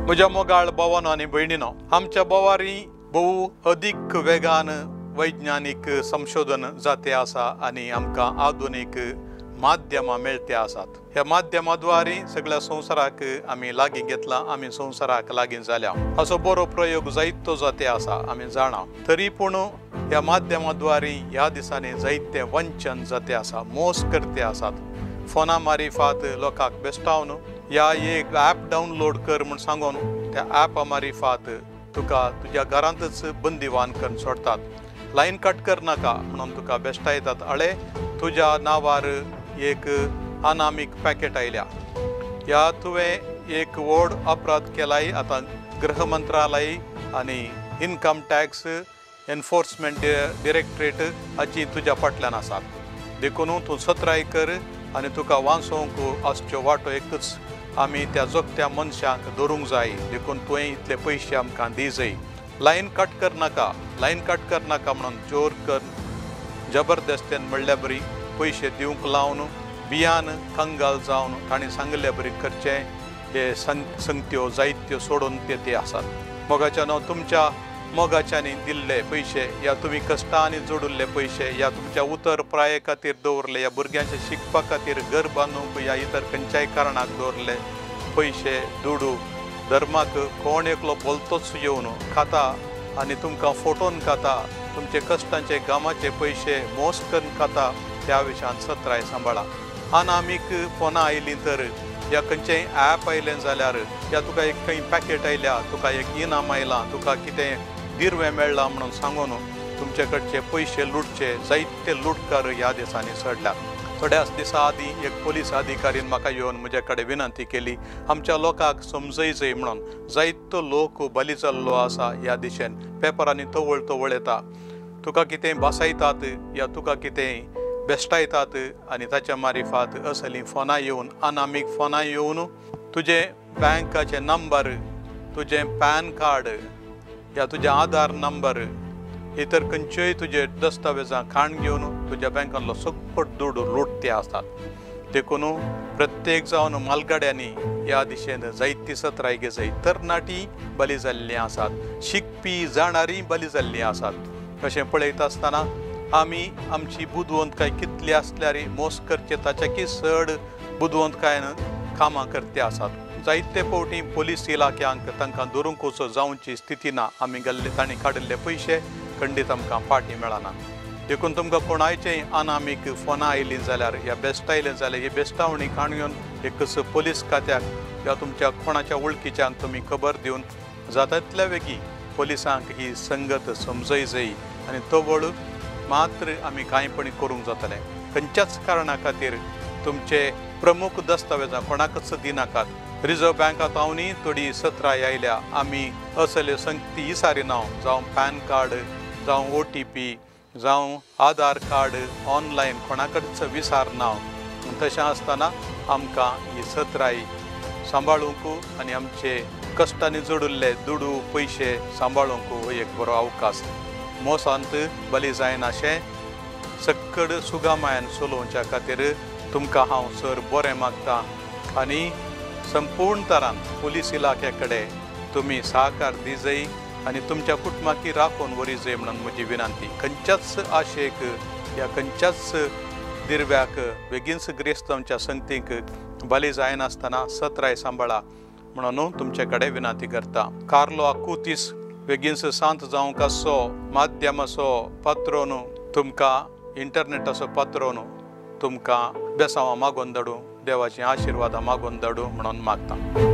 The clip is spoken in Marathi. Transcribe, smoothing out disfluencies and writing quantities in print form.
म्हज्या मोगाळ भावांनो आनी भयणीनो, आमच्या बोवारी बहु अधिक वेगान वैज्ञानिक संशोधन जाते आसा आनी आमकां आधुनीक माध्यमां मेळते आसात। ह्या माध्यमाद्वारे सगळ्या संवसाराक आमी लागीं घेतला, आमी संवसाराक लागीं जाल्या। असो बरो प्रयोग जायतो जाते आसा आमी जाणा। तरी पूण ह्या माध्यमाद्वारे ह्या दिसांनी जायते वंचन जाते आसा, मोस करते आसात। फोना मारिफात लोकांक बेस्टावन ह्या एक ॲप डावनलोड कर म्हूण सांगून त्या ॲपा मारिफात तुका तुज्या घरांतच बंदिवान करून सोडतात। लायन कट कर नाका म्हणून तुका बेश्टायतात। आळे तुज्या नांवार एक अनामीक पॅकेट आयल्या, ह्या तुवें एक व्हड अपराध केलाय। आतां गृह मंत्रालय आनी इन्कम टॅक्स एनफोर्समेंट डिरेक्टरेट हाची तुज्या फाटल्यान आसात। देखून तूं सत्राय कर आनी तुका वाचोवंक आसच्यो वाटो एकच, आमी त्या जोगत्या मनशांक धरूंक जाय। देखून तुवें इतले पयशे आमकां दी जाय। लायन कट कर नाका, लायन कट कर नाका म्हणून जोर कर जबरदस्तेन म्हणल्या बरी पयशे दिवंक लावन बियान कंगाल जावन ताणें सांगले बरी करचे। हे संगत्यो जायत्यो सोडून ते आसात। मोगाच्यानो तुमच्या मोगाच्यांनी दिल्ले पयशे या तुमी कश्टांनी जोडिल्ले पयशे या तुमच्या उतर प्राये खातीर दवरले, या भुरग्यांच्या शिकपा खातीर घर बांदूंक या इतर खंयच्याय कारणाक दवरले पयशे दुडू धर्माक कोण एकलो बोलतोच येवन खाता आनी तुमकां फोटोन खाता, तुमचे कश्टांचे गामाचे पयशे मोस करून खाता। त्या विशयान सत्राय सांबाळा। अनामीक फोनां आयलीं तर या खंयचेंय ॲप आयलें जाल्यार या तुका एक खंय पॅकेट आयल्या, तुका एक इनाम आयलां, तुका कितें दिरवें मेळ्ळां म्हणून सांगून तुमचे कडचे पयशे लुटचे जायते लुटकार ह्या दिसांनी चडल्यात। थोड्याच दिसा आदीं एक पुलीस अधिकारीन म्हाका येवन म्हजे कडेन विनंती केली, आमच्या लोकांक समजय म्हणून जायतो लोक बली जाल्लो आसा ह्या दिशेन। पेपरांनी तवळ येता, तुका कितें भासायतात या तुका कितें बेश्टायतात आनी ताच्या मारिफात असलीं फोनां येवन अनामीक फोनां येवन तुजे बँकाचे नंबर, तुजें पॅन कार्ड या तुजे आधार नंबर इतर खंयच्योय तुजे दस्तावेजां खाण घेवन तुज्या बँकांतलो सकट दूड लुटते आसतात। देखून प्रत्येक जावन मालगाड्यांनी ह्या दिशेन जायती सत्राय घेजय। तरणाटी बली जाल्लीं आसात, शिकपी जाणारी बली जाल्लीं आसात। अशें पळयता आसतना आमी आमची बुदवंतकाय कितली आसल्यार मोस करचे ताच्याकी चड बुदवंतकायन कामां करते आसात। जायते फावटी पुलीस इलाक्यांक तांकां धरूंक वचो जावची स्थिती ना। आमी तांणी काडिल्ले पयशे खंडीत आमकां फाटीं मेळना। देखून तुमकां कोणायचेय अनामीक फोनां आयलीं जाल्यार या बेश्टायलें जाल्यार ही बेश्टावणी काणून एकच पुलीस खात्याक या तुमच्या कोणाच्या वळखीच्यांक तुमी खबर दिवन जाता तितल्या बेगी पुलिसांक ही संगत समजय जायी आनी तो वळ मात्र आमी कांयपणी करूंक जातलें। खंयच्याच कारणा खातीर तुमचे प्रमुख दस्तावेजां कोणाकच दिनाकात। रिझर्व बँकांतावनी थोडी सत्राय आयल्या, आमी असल्यो संगती विसारिना, जावं पॅन कार्ड जावं OTP जावं आधार कार्ड ऑनलायन कोणाकडेच विसारना। तशें आसतना आमकां ही सत्राय सांबाळूंक आनी आमचे कश्टांनी जोडिल्ले दुडू पयशे सांबाळूंक हो एक बरो अवकाश। मोसांत बली जायनाशें सक्कड सुगामायन चलोवच्या खातीर तुमकां हांव सर बरें मागतां आनी संपूर्ण तरान पुलीस इलाक्या कडेन तुमी सहकार दिजय आनी तुमच्या कुटुंबाकी राखून व्हरीजय म्हणून म्हजी विनंती। खंयच्याच आशेक या खंयच्याच दिरव्याक बेगीनच ग्रेस्तवांच्या संगतीक बली जायनासतना सत्राय सांबाळा म्हणून तुमचे कडेन विनंती करता। कार्लो आकुतीस बेगीनच सांत जावंक आसो माध्यम असो पात्रोन तुमकां इंटरनेट असो पात्रोन तुमकां बेसांवां मागोवन धाडूं, देवाची आशिर्वादां मागोवन धाडूं म्हणून मागता।